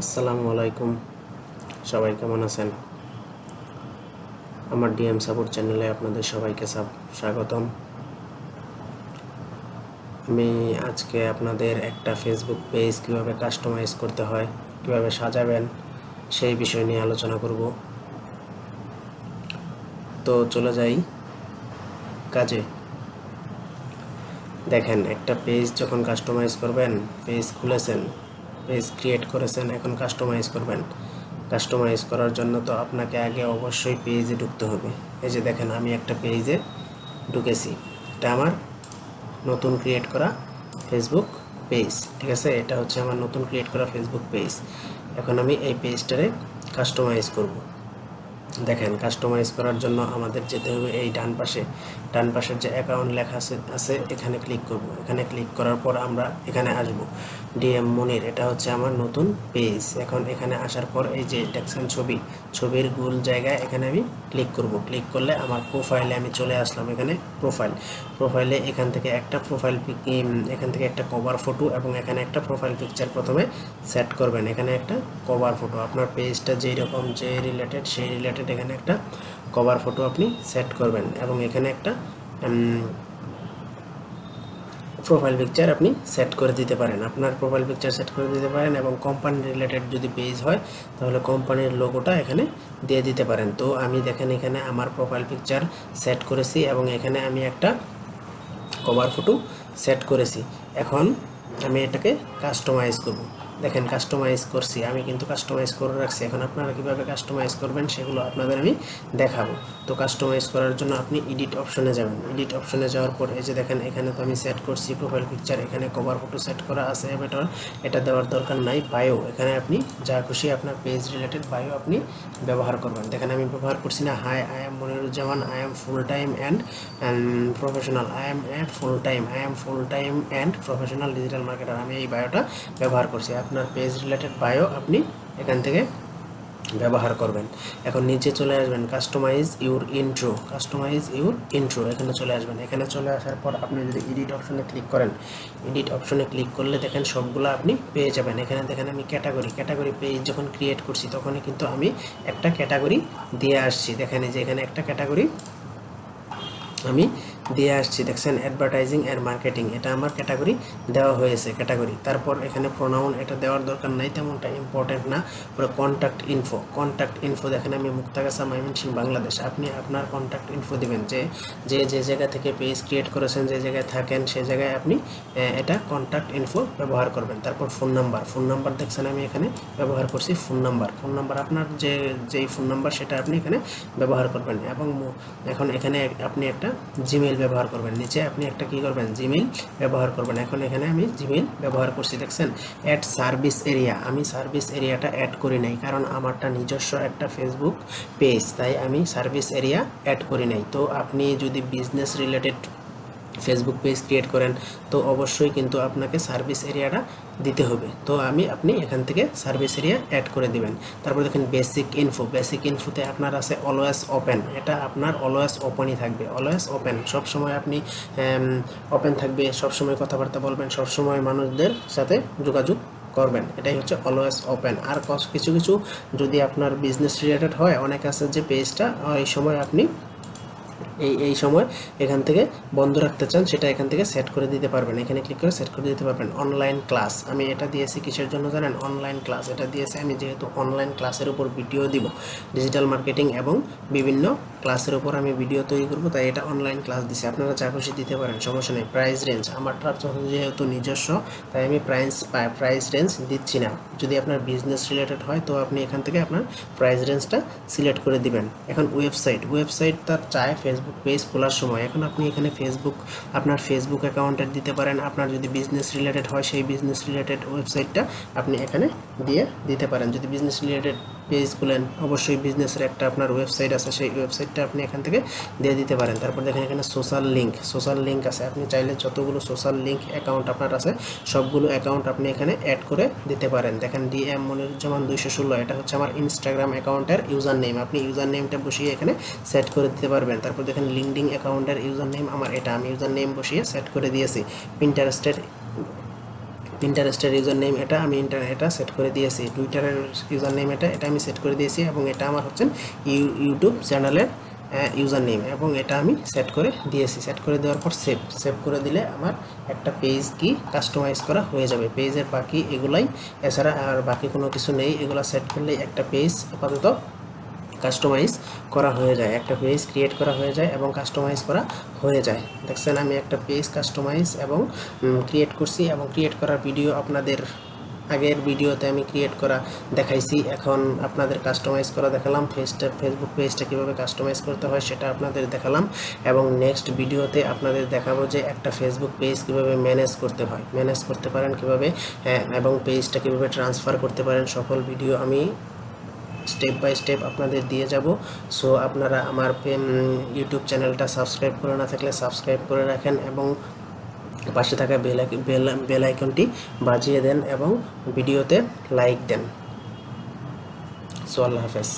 আসসালামু আলাইকুম, সবাই কেমন আছেন? আমার ডিএম সাপোর্ট চ্যানেলে আপনাদের সবাইকে স্বাগতম। আমি আজকে আপনাদের একটা ফেসবুক পেজ কীভাবে কাস্টমাইজ করতে হয়, কীভাবে সাজাবেন, সেই বিষয় নিয়ে আলোচনা করব। তো চলে যাই কাজে। দেখেন, একটা পেজ যখন কাস্টমাইজ করবেন, পেজ খুলেছেন, পেজ ক্রিয়েট করেছেন, এখন কাস্টমাইজ করবেন। কাস্টমাইজ করার জন্য তো আপনাকে আগে অবশ্যই পেজে ঢুকতে হবে। এই যে দেখেন, আমি একটা পেজে ঢুকেছি। এটা আমার নতুন ক্রিয়েট করা ফেসবুক পেজ, ঠিক আছে? এটা হচ্ছে আমার নতুন ক্রিয়েট করা ফেসবুক পেজ। এখন আমি এই পেজটারে কাস্টমাইজ করব। দেখেন, কাস্টমাইজ করার জন্য আমাদের যেতে হবে এই ডান পাশের যে অ্যাকাউন্ট লেখা আছে এখানে ক্লিক করব। এখানে ক্লিক করার পর আমরা এখানে আসব, ডিএম মনির। এটা হচ্ছে আমার নতুন পেজ। এখন এখানে আসার পর এই যে দেখছেন ছবির গোল জায়গায় এখানে আমি ক্লিক করব। ক্লিক করলে আমার প্রোফাইলে আমি চলে আসলাম। এখানে প্রোফাইলে এখান থেকে একটা কভার ফটো এবং এখানে একটা প্রোফাইল পিকচার প্রথমে সেট করবেন। এখানে একটা কভার ফটো, আপনার পেজটা যে রিলেটেড সেই রিলেটেড এখানে একটা কভার ফটো আপনি সেট করবেন এবং এখানে একটা প্রোফাইল পিকচার আপনি সেট করে দিতে পারেন। আপনার প্রোফাইল পিকচার সেট করে দিতে পারেন এবং কোম্পানি রিলেটেড যদি পেজ হয় তাহলে কোম্পানির লোগোটা এখানে দিয়ে দিতে পারেন। তো আমি দেখেন এখানে আমার প্রোফাইল পিকচার সেট করেছি এবং এখানে আমি একটা কভার ফটো সেট করেছি। এখন আমি এটাকে কাস্টমাইজ করব। দেখেন, কাস্টমাইজ করছি, আমি কিন্তু কাস্টমাইজ করে রাখছি। এখন আপনারা কীভাবে কাস্টমাইজ করবেন সেগুলো আপনাদের আমি দেখাবো। তো কাস্টমাইজ করার জন্য আপনি এডিট অপশনে যাবেন। এডিট অপশনে যাওয়ার পর এই যে দেখেন, এখানে তো আমি সেট করছি প্রোফাইল পিকচার, এখানে কভার ফটো সেট করা আছে। এটা দেওয়ার দরকার নাই। বায়ো, এখানে আপনি যা খুশি আপনার পেজ রিলেটেড বায়ো আপনি ব্যবহার করবেন। দেখেন, আমি ব্যবহার করছি না, hi I am Moniruzzaman, I am full time and professional, I am full time and professional digital marketer. আমি এই বায়োটা ব্যবহার করছি। আপনার পেজ রিলেটেড বায়ো আপনি এখান থেকে ব্যবহার করবেন। এখন নিচে চলে আসবেন, কাস্টমাইজ ইউর ইন্ট্রো, এখানে চলে আসবেন। এখানে চলে আসার পর আপনি যদি এডিট অপশনে ক্লিক করেন, এডিট অপশনে ক্লিক করলে দেখেন সবগুলো আপনি পেয়ে যাবেন। এখানে দেখেন আমি ক্যাটাগরি পেজ যখন ক্রিয়েট করছি তখনই কিন্তু আমি একটা ক্যাটাগরি দিয়ে আসছি। দেখেন এই যে এখানে একটা ক্যাটাগরি আমি দিয়ে আসছি, দেখছেন, অ্যাডভার্টাইজিং অ্যান্ড মার্কেটিং। এটা আমার ক্যাটাগরি দেওয়া হয়েছে। তারপর এখানে প্রোনাউন এটা দেওয়ার দরকার নাই, তেমনটা ইম্পর্টেন্ট না। পরে কন্ট্যাক্ট ইনফো দেখেন আমি মুক্তাগাছা ময়মনসিংহ বাংলাদেশ। আপনি আপনার কন্ট্যাক্ট ইনফো দিবেন, যে জায়গা থেকে পেজ ক্রিয়েট করেছেন, যে জায়গায় থাকেন সেই জায়গায় আপনি এটা কন্ট্যাক্ট ইনফো ব্যবহার করবেন। তারপর ফোন নাম্বার দেখছেন আমি এখানে ব্যবহার করছি। ফোন নাম্বার আপনার যেই ফোন নাম্বার সেটা আপনি এখানে ব্যবহার করবেন। এবং এখন এখানে আপনি একটা জিমেইল ব্যবহার করবেন। নিচে আপনি একটা কি করবেন, জিমেইল ব্যবহার করবেন। এখন এখানে আমি জিমেইল ব্যবহার করছি। দেখছেন, অ্যাড সার্ভিস এরিয়া, আমি সার্ভিস এরিয়াটা অ্যাড করি নাই, কারণ আমারটা নিজস্ব একটা ফেসবুক পেজ, তাই আমি সার্ভিস এরিয়া অ্যাড করি নাই। তো আপনি যদি business related Facebook page create করেন তো অবশ্যই কিন্তু আপনাকে সার্ভিস এরিয়াটা দিতে হবে। তো আপনি এখান থেকে সার্ভিস এরিয়া অ্যাড করে দিবেন। তারপর দেখেন বেসিক ইনফোতে আপনার আছে অলওয়েজ ওপেন। এটা আপনার অলওয়েজ ওপেনই থাকবে, অলওয়েজ ওপেন, সবসময় আপনি ওপেন থাকবে, সবসময় কথাবার্তা বলবেন, সবসময় মানুষদের সাথে যোগাযোগ করবেন। এটাই হচ্ছে অলওয়েজ ওপেন। আর কিছু যদি আপনার বিজনেস রিলেটেড হয়, অনেক আছে যে পেজটা এই সময় আপনি এই সময় এখান থেকে বন্ধ রাখতে চান, সেটা এখান থেকে সেট করে দিতে পারবেন। এখানে ক্লিক করে সেট করে দিতে পারবেন। অনলাইন ক্লাস, আমি এটা দিয়েছি কিসের জন্য জানেন? অনলাইন ক্লাস এটা দিয়েছি আমি যেহেতু অনলাইন ক্লাসের উপর ভিডিও দিব, ডিজিটাল মার্কেটিং এবং বিভিন্ন ক্লাসের উপর আমি ভিডিও তৈরি করব, তাই এটা অনলাইন ক্লাস দিছি। আপনারা যা খুশি দিতে পারেন, সমস্যা নেই। প্রাইস রেঞ্জ আমারটা যেহেতু নিজস্ব, তাই আমি প্রাইস রেঞ্জ দিচ্ছি না। যদি আপনার বিজনেস রিলেটেড হয় তো আপনি এখান থেকে আপনার প্রাইস রেঞ্জটা সিলেক্ট করে দিবেন। এখন ওয়েবসাইট তার চায় ফেসবুক পেজ খোলার সময়। এখন আপনি এখানে আপনার ফেসবুক অ্যাকাউন্টের দিতে পারেন। আপনার যদি বিজনেস রিলেটেড হয় সেই বিজনেস রিলেটেড ওয়েবসাইটটা আপনি এখানে দিতে পারেন। যদি বিজনেস রিলেটেড পেজ খুলেন, অবশ্যই বিজনেসের একটা আপনার ওয়েবসাইট আছে, সেই ওয়েবসাইটটা আপনি এখান থেকে দিয়ে দিতে পারেন। তারপর দেখেন এখানে সোশ্যাল লিঙ্ক আছে। আপনি চাইলে যতগুলো সোশ্যাল লিঙ্ক অ্যাকাউন্ট আপনার আছে সবগুলো অ্যাকাউন্ট আপনি এখানে অ্যাড করে দিতে পারেন। দেখেন ডিএম মনিরুজ্জামান 216, এটা হচ্ছে আমার ইনস্টাগ্রাম অ্যাকাউন্টের ইউজার নেম। আপনি ইউজার নেমটা বসিয়ে এখানে সেট করে দিতে পারবেন। তারপর দেখেন লিঙ্কডিন অ্যাকাউন্টের ইউজার নেম আমার এটা, আমি ইউজার নেম বসিয়ে সেট করে দিয়েছি। পিন্টারেস্টের ইউজার নেম এটা আমি এটা সেট করে দিয়েছি, টুইটারের ইউজার নেম এটা আমি সেট করে দিয়েছি, এবং এটা আমার হচ্ছে ইউটিউব চ্যানেলের ইউজার নেম, এবং এটা আমি সেট করে দিয়েছি। সেট করে দেওয়ার পর সেভ করে দিলে আমার একটা পেজ কি কাস্টমাইজ করা হয়ে যাবে। পেজের বাকি এগুলাই, এছাড়া আর বাকি কোনো কিছু নেই। এগুলো সেট করলেই একটা পেজ আপাতত কাস্টমাইজ করা হয়ে যায়, একটা পেজ ক্রিয়েট করা হয়ে যায় এবং কাস্টমাইজ করা হয়ে যায়। দেখছেন আমি একটা পেজ কাস্টমাইজ এবং ক্রিয়েট করছি, এবং ক্রিয়েট করার ভিডিও আপনাদের আগের ভিডিওতে আমি ক্রিয়েট করা দেখাইছি। এখন আপনাদের কাস্টমাইজ করা দেখালাম, ফেসবুক পেজটা কীভাবে কাস্টমাইজ করতে হয় সেটা আপনাদের দেখালাম, এবং নেক্সট ভিডিওতে আপনাদের দেখাবো যে একটা ফেসবুক পেজ কীভাবে ম্যানেজ করতে হয়, ম্যানেজ করতে পারেন কীভাবে, এবং পেজটা কীভাবে ট্রান্সফার করতে পারেন। সকল ভিডিও আমি স্টেপ বাই স্টেপ আপনাদের দিয়ে যাব। সো আপনারা আমার ইউটিউব চ্যানেলটা সাবস্ক্রাইব করে না থাকলে সাবস্ক্রাইব করে রাখেন, এবং পাশে থাকা বেল আইকনটি বাজিয়ে দেন, এবং ভিডিওতে লাইক দেন। সো আল্লাহ হাফেজ।